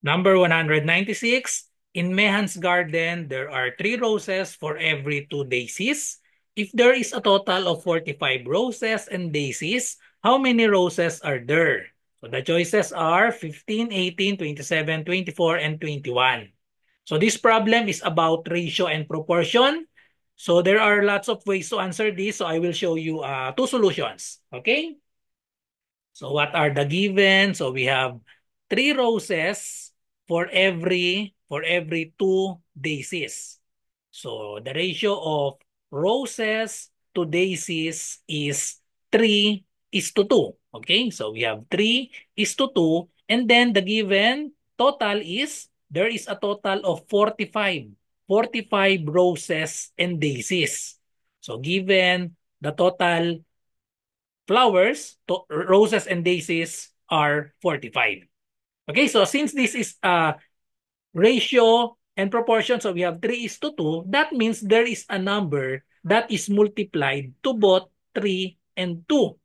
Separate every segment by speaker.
Speaker 1: Number 196. In Mehan's garden, there are 3 roses for every 2 daisies. If there is a total of 45 roses and daisies, how many roses are there? So the choices are 15, 18, 27, 24, and 21. So this problem is about ratio and proportion. So there are lots of ways to answer this. So I will show you 2 solutions. Okay? So what are the given? So we have 3 roses for every 2 daisies. So the ratio of roses to daisies is 3:2. Okay, so we have 3:2, and then the given total is there is a total of 45 roses and daisies. So given the total flowers, roses and daisies are 45. Okay, so since this is a ratio and proportion, so we have 3:2, that means there is a number that is multiplied to both 3 and 2.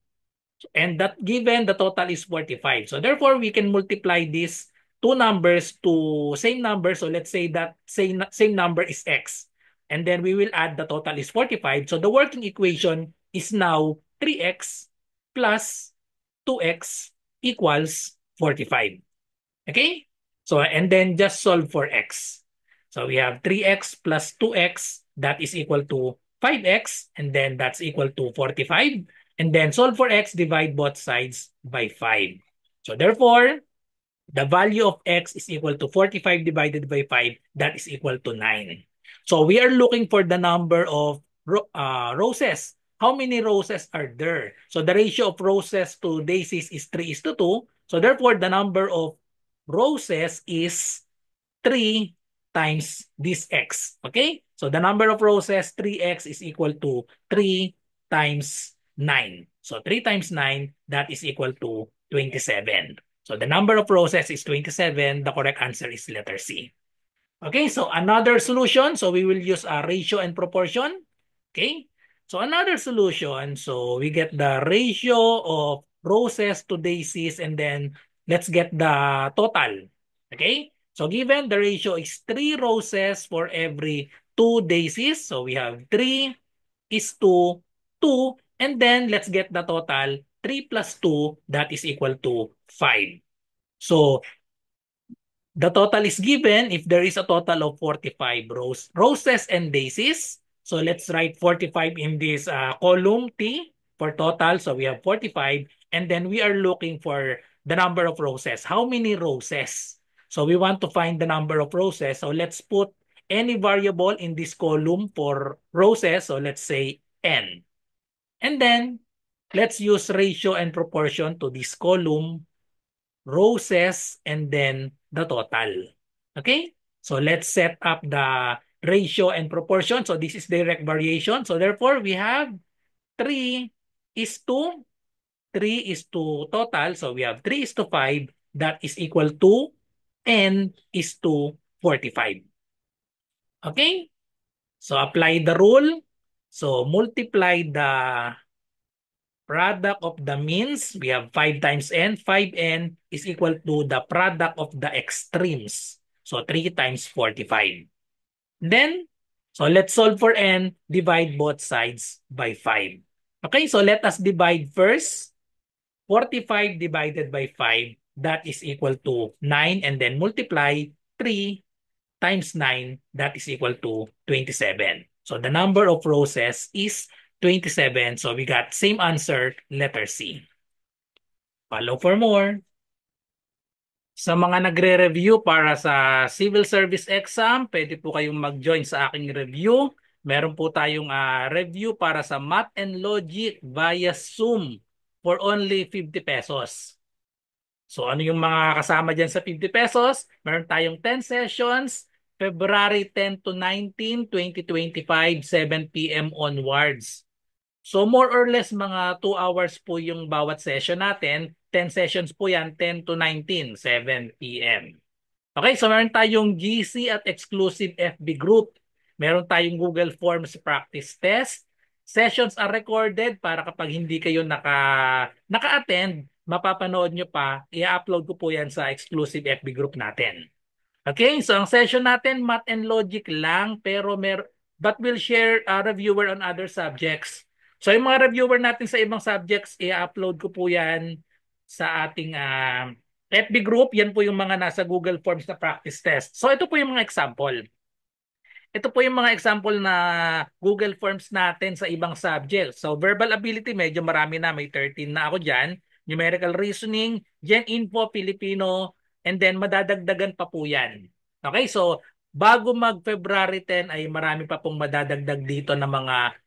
Speaker 1: And that given the total is 45. So therefore, we can multiply these two numbers to same number. So let's say that same number is x. And then we will add the total is 45. So the working equation is now 3x plus 2x equals 45. Okay? So, and then just solve for x. So we have 3x plus 2x, that is equal to 5x, and then that's equal to 45. And then solve for x, divide both sides by 5. So therefore, the value of x is equal to 45 divided by 5, that is equal to 9. So we are looking for the number of roses. How many roses are there? So the ratio of roses to daisies is 3:2. So therefore, the number of roses is 3 times this x. Okay? So the number of roses, 3x, is equal to 3 times 9. So 3 times 9, that is equal to 27. So the number of roses is 27. The correct answer is letter C. Okay, so another solution. So we will use a ratio and proportion. Okay, so another solution. So we get the ratio of roses to daisies, and then let's get the total. Okay, so given the ratio is 3 roses for every 2 daisies. So we have 3:2, and then let's get the total. 3 plus 2, that is equal to 5. So the total is given if there is a total of 45 roses and daisies. So let's write 45 in this column T for total. So we have 45, and then we are looking for the number of roses. How many roses? So we want to find the number of roses. So let's put any variable in this column for roses. So let's say n. And then let's use ratio and proportion to this column, roses, and then the total. Okay? So let's set up the ratio and proportion. So this is direct variation. So therefore, we have 3 is to 3 is to total. So we have 3 is to 5. That is equal to n is to 45. Okay? So apply the rule. So multiply the product of the means, we have 5 times n. 5n is equal to the product of the extremes. So 3 times 45. Then, so let's solve for n, divide both sides by 5. Okay, so let us divide first. 45 divided by 5, that is equal to 9, and then multiply 3 times 9, that is equal to 27. So the number of roses is 27. So we got same answer, letter C. Follow for more. Sa mga nagre-review para sa civil service exam, pwede po kayong mag-join sa aking review. Meron po tayong review para sa Math and Logic via Zoom for only 50 pesos. So ano yung mga kasama dyan sa 50 pesos? Meron tayong 10 sessions, February 10 to 19, 2025, 7 p.m. onwards. So more or less mga 2 hours po yung bawat session natin. 10 sessions po yan, 10 to 19, 7 p.m. Okay, so meron tayong GC at exclusive FB group. Meron tayong Google Forms practice test. Sessions are recorded para kapag hindi kayo naka-attend, mapapanood nyo pa, i-upload ko po yan sa exclusive FB group natin. Okay, so ang session natin, math and logic lang, but we'll share reviewer on other subjects. So yung mga reviewer natin sa ibang subjects, i-upload ko po yan sa ating FB group. Yan po yung mga nasa Google Forms na practice test. So ito po yung mga example. Ito po yung mga example na Google Forms natin sa ibang subject. So verbal ability, medyo marami na. May 13 na ako dyan. Numerical reasoning, Gen Info, Filipino, and then madadagdagan pa po yan. Okay, so bago mag-February 10 ay marami pa pong madadagdag dito ng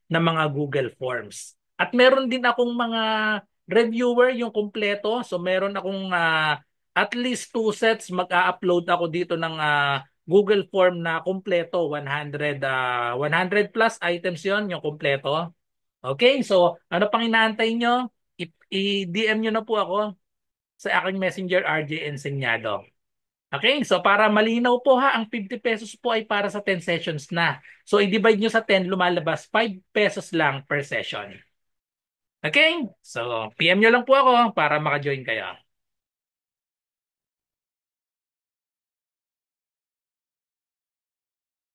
Speaker 1: mga Google Forms. At meron din akong mga reviewer yung kumpleto. So meron akong at least 2 sets mag-a-upload ako dito ng Google Form na kumpleto, 100 plus items 'yon, yung kumpleto. Okay, so ano pang inaantay nyo? I-DM nyo na po ako sa aking Messenger RJ Enseñado. Okay, so para malinaw po ha, ang 50 pesos po ay para sa 10 sessions na. So i-divide nyo sa 10, lumalabas 5 pesos lang per session. Okay, so PM nyo lang po ako para maka-join kayo.